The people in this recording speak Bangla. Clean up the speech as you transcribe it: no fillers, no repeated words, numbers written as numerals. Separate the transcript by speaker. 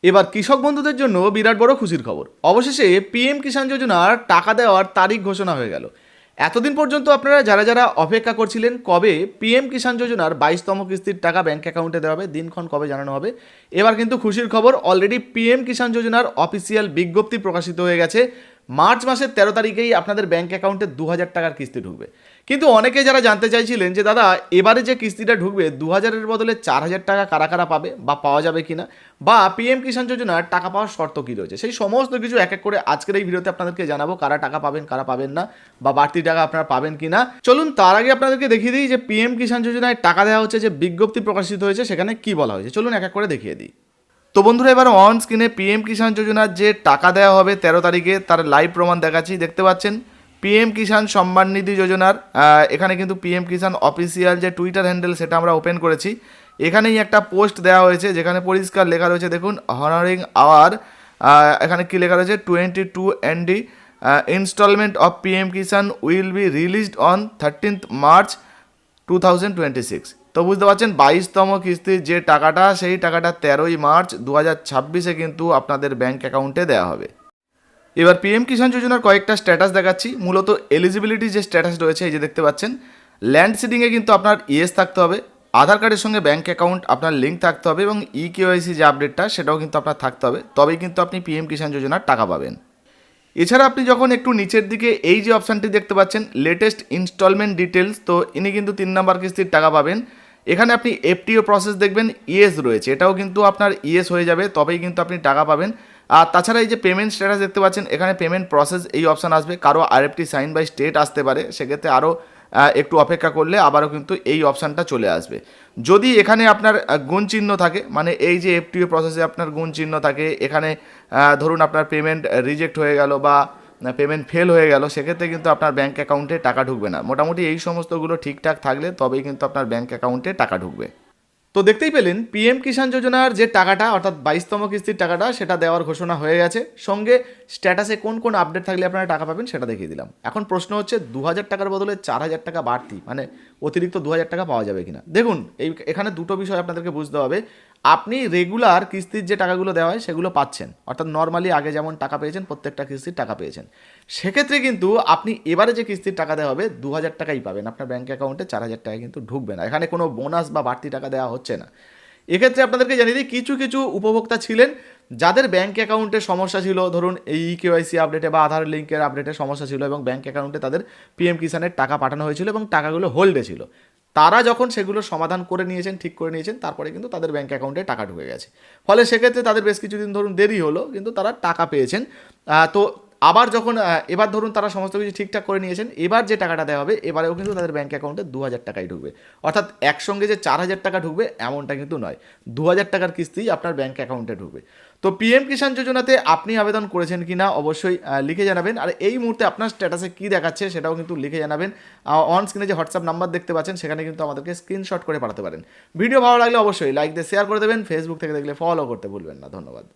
Speaker 1: এবার কৃষক বন্ধুদের জন্য বিরাট বড় খুশির খবর, অবশেষে পিএম কিষাণ যোজনার টাকা দেওয়ার তারিখ ঘোষণা হয়ে গেল। এতদিন পর্যন্ত আপনারা যারা যারা অপেক্ষা করছিলেন কবে পিএম কিষাণ যোজনার 22তম কিস্তির টাকা ব্যাঙ্ক অ্যাকাউন্টে দেওয়া হবে, দিনক্ষণ কবে জানানো হবে, এবার কিন্তু খুশির খবর, অলরেডি পিএম কিষাণ যোজনার অফিসিয়াল বিজ্ঞপ্তি প্রকাশিত হয়ে গেছে। মার্চ মাসের 13 তারিখেই আপনাদের ব্যাঙ্ক অ্যাকাউন্টে 2000 টাকার কিস্তি ঢুকবে। কিন্তু অনেকে যারা জানতে চাইছিলেন যে দাদা এবারে যে কিস্তিটা ঢুকবে 2000-এর বদলে 4000 টাকা কারা কারা পাবে বা পাওয়া যাবে কিনা, বা পিএম কিষাণ যোজনার টাকা পাওয়ার শর্ত কী রয়েছে, সেই সমস্ত কিছু এক এক করে আজকের এই ভিডিওতে আপনাদেরকে জানাবো, কারা টাকা পাবেন কারা পাবেন না, বা বাড়তি টাকা আপনারা পাবেন কিনা। চলুন তার আগে আপনাদেরকে দেখিয়ে দিই যে পিএম কিষাণ যোজনায় টাকা দেওয়া হচ্ছে, যে বিজ্ঞপ্তি প্রকাশিত হয়েছে সেখানে কি বলা হয়েছে। চলুন এক এক করে দেখিয়ে দিই। তো বন্ধুরা এবার অন স্ক্রিনে পিএম কিষাণ যোজনার যে টাকা দেওয়া হবে 13 তারিখে তার লাইভ প্রমাণ দেখাচ্ছি। দেখতে পাচ্ছেন পিএম কিষাণ সম্মান নিধি যোজনার এখানে কিন্তু পিএম কিষাণ অফিসিয়াল যে টুইটার হ্যান্ডেল সেটা আমরা ওপেন করেছি। এখানেই একটা পোস্ট দেওয়া হয়েছে যেখানে পরিষ্কার লেখা রয়েছে, দেখুন হনারিং আওয়ার, এখানে কি লেখা রয়েছে 22 ND instalment of PM Kisan will be released on 13th March 2026। তো বুঝতে পারছেন 22তম কিস্তির যে টাকাটা সেই টাকাটা 13ই মার্চ 2026-এ কিন্তু আপনাদের ব্যাঙ্ক অ্যাকাউন্টে দেওয়া হবে। এবার পিএম কিষাণ যোজনার কয়েকটা স্ট্যাটাস দেখাচ্ছি। মূলত এলিজিবিলিটি যে স্ট্যাটাস রয়েছে এই যে দেখতে পাচ্ছেন, ল্যান্ড সিডিংয়ে কিন্তু আপনার ইয়েস থাকতে হবে, আধার কার্ডের সঙ্গে ব্যাঙ্ক অ্যাকাউন্ট আপনার লিঙ্ক থাকতে হবে, এবং ইকেওয়াইসি যে আপডেটটা সেটাও কিন্তু আপনার থাকতে হবে, তবেই কিন্তু আপনি পিএম কিষাণ যোজনার টাকা পাবেন। এছাড়া আপনি যখন একটু নিচের দিকে এই যে অপশানটি দেখতে পাচ্ছেন লেটেস্ট ইনস্টলমেন্ট ডিটেলস, তো ইনি কিন্তু 3 নম্বর কিস্তির টাকা পাবেন। এখানে আপনি এফটিও প্রসেস দেখবেন ইয়েস রয়েছে, এটাও কিন্তু আপনার ইয়েস হয়ে যাবে, তবেই কিন্তু আপনি টাকা পাবেন। আর তাছাড়া এই যে পেমেন্ট স্ট্যাটাস দেখতে পাচ্ছেন এখানে পেমেন্ট প্রসেস এই অপশান আসবে, কারো আরএফটি সাইন বাই স্টেট আসতে পারে, সেক্ষেত্রে আরও একটু অপেক্ষা করলে আবারও কিন্তু এই অপশানটা চলে আসবে। যদি এখানে আপনার গুণ চিহ্ন থাকে, মানে এই যে এফটিও প্রসেসে আপনার গুণ চিহ্ন থাকে, এখানে ধরুন আপনার পেমেন্ট রিজেক্ট হয়ে গেল বা পেমেন্ট ফেল হয়ে গেল, সেক্ষেত্রে কিন্তু আপনার ব্যাঙ্ক অ্যাকাউন্টে টাকা ঢুকবে না। মোটামুটি এই সমস্তগুলো ঠিকঠাক থাকলে তবেই কিন্তু আপনার ব্যাঙ্ক অ্যাকাউন্টে টাকা ঢুকবে। তো দেখতেই পেলেন পিএম কিষাণ যোজনার যে টাকাটা অর্থাৎ 22তম কিস্তির টাকাটা সেটা দেওয়ার ঘোষণা হয়ে গেছে, সঙ্গে স্ট্যাটাসে কোন কোন আপডেট থাকলে আপনারা টাকা পাবেন সেটা দেখিয়ে দিলাম। এখন প্রশ্ন হচ্ছে 2000 টাকার বদলে 4000 টাকা বাড়তি, মানে অতিরিক্ত 2000 টাকা পাওয়া যাবে কিনা। দেখুন এখানে দুটো বিষয় আপনাদেরকে বুঝতে হবে। আপনি রেগুলার কিস্তির যে টাকাগুলো দেওয়া হয় সেগুলো পাচ্ছেন, অর্থাৎ নর্মালি আগে যেমন টাকা পেয়েছেন প্রত্যেকটা কিস্তির টাকা পেয়েছেন, সেক্ষেত্রে কিন্তু আপনি এবারে যে কিস্তির টাকা দেওয়া হবে 2000 টাকাই পাবেন, আপনার ব্যাঙ্ক অ্যাকাউন্টে 4000 টাকা কিন্তু ঢুকবে না, এখানে কোনো বোনাস বা বাড়তি টাকা দেওয়া হচ্ছে না। এক্ষেত্রে আপনাদেরকে জানিয়ে দিই কিছু কিছু উপভোক্তা ছিলেন যাদের ব্যাঙ্ক অ্যাকাউন্টে সমস্যা ছিল, ধরুন এই কেওয়াইসি আপডেটে বা আধার লিঙ্কের আপডেটে সমস্যা ছিল এবং ব্যাঙ্ক অ্যাকাউন্টে তাদের পিএম কিষাণের টাকা পাঠানো হয়েছিল এবং টাকাগুলো হোল্ডে ছিল, তারা যখন সেগুলো সমাধান করে নিয়েছেন, ঠিক করে নিয়েছেন, তারপরে কিন্তু তাদের ব্যাঙ্ক অ্যাকাউন্টে টাকা ঢুকে গেছে। ফলে সেক্ষেত্রে তাদের বেশ কিছুদিন ধরুন দেরি হলো, কিন্তু তারা টাকা পেয়েছেন। তো আবার যখন এবার ধরুন তারা সমস্ত কিছু ঠিকঠাক করে নিয়েছেন, এবার যে টাকাটা দেওয়া হবে এবারেও কিন্তু তাদের ব্যাঙ্ক অ্যাকাউন্টে 2000 টাকাই ঢুকবে, অর্থাৎ একসঙ্গে যে 4000 টাকা ঢুকবে এমনটা কিন্তু নয়, 2000 টাকার কিস্তি আপনার ব্যাঙ্ক অ্যাকাউন্টে ঢুকবে। তো পিএম কিষাণ যোজনাতে আপনি আবেদন করেছেন কি না অবশ্যই লিখে জানাবেন, আর এই মুহূর্তে আপনার স্ট্যাটাসে কী দেখাচ্ছে সেটাও কিন্তু লিখে জানাবেন। অন স্ক্রিনে যে হোয়াটসঅ্যাপ নাম্বার দেখতে পাচ্ছেন সেখানে কিন্তু আমাদেরকে স্ক্রিনশট করে পাঠাতে পারেন। ভিডিও ভালো লাগলে অবশ্যই লাইক দিয়ে শেয়ার করে দেবেন, ফেসবুক থেকে দেখলে ফলো করতে ভুলবেন না। ধন্যবাদ।